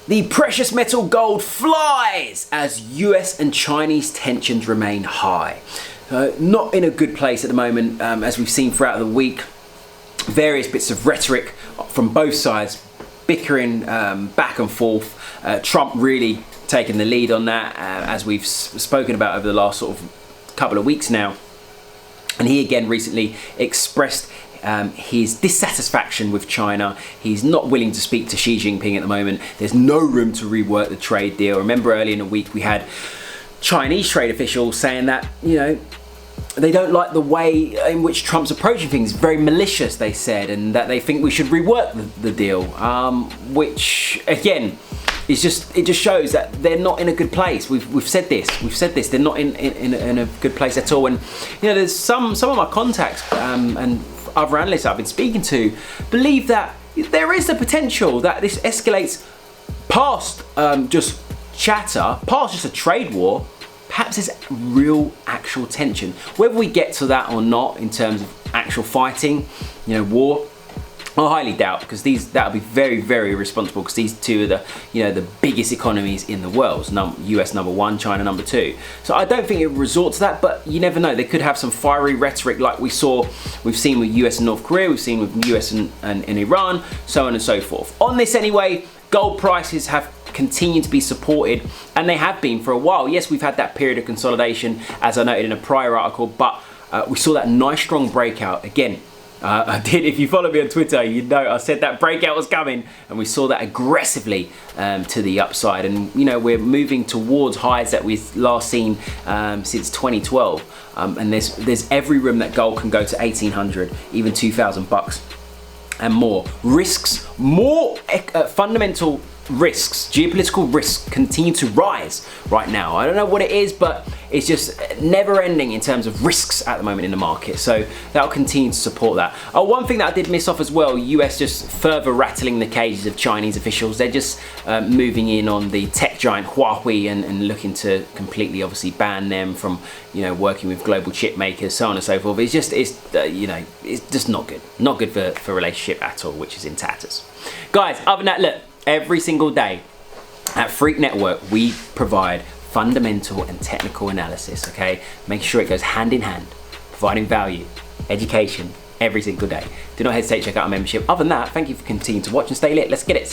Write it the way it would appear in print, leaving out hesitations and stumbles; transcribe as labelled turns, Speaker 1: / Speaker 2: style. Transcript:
Speaker 1: The precious metal gold flies as US and Chinese tensions remain high. Not in a good place at the moment, as we've seen throughout the week. Various bits of rhetoric from both sides, bickering back and forth. Trump really taking the lead on that, as we've spoken about over the last sort of couple of weeks now. And he again recently expressed his dissatisfaction with China. He's not willing to speak to Xi Jinping at the moment. There's no room to rework the trade deal. Remember earlier in the week we had Chinese trade officials saying that, they don't like the way in which Trump's approaching things. Very malicious, they said, and that they think we should rework the deal, which again is it just shows that they're not in a good place. We've said this. They're not in a good place at all. And there's some of my contacts and other analysts I've been speaking to believe that there is the potential that this escalates past just chatter, past just a trade war. Perhaps there's real actual tension. Whether we get to that or not in terms of actual fighting, war, I highly doubt, because that'll be very, very irresponsible, because these two are the biggest economies in the world. US number one, China number two. So I don't think it would resort to that, but you never know. They could have some fiery rhetoric like we've seen with US and North Korea, we've seen with US and Iran, so on and so forth. On this anyway, gold prices have continued to be supported, and they have been for a while. Yes, we've had that period of consolidation, as I noted in a prior article, but we saw that nice strong breakout again. If you follow me on Twitter, I said that breakout was coming, and we saw that aggressively to the upside. And we're moving towards highs that we've last seen since 2012. And there's every room that gold can go to 1,800, even $2,000 and more. Risks, more fundamental risks, geopolitical risks continue to rise right now. I don't know what it is, but it's just never ending in terms of risks at the moment in the market. So that'll continue to support that. One thing that I did miss off as well, US just further rattling the cages of Chinese officials. They're just moving in on the tech giant Huawei and looking to completely obviously ban them from working with global chip makers, so on and so forth. It's just not good. Not good for a relationship at all, which is in tatters. Guys, other than that, look, every single day at Freak Network, we provide fundamental and technical analysis, okay? Make sure it goes hand in hand, providing value, education every single day. Do not hesitate to check out our membership. Other than that, thank you for continuing to watch and stay lit. Let's get it.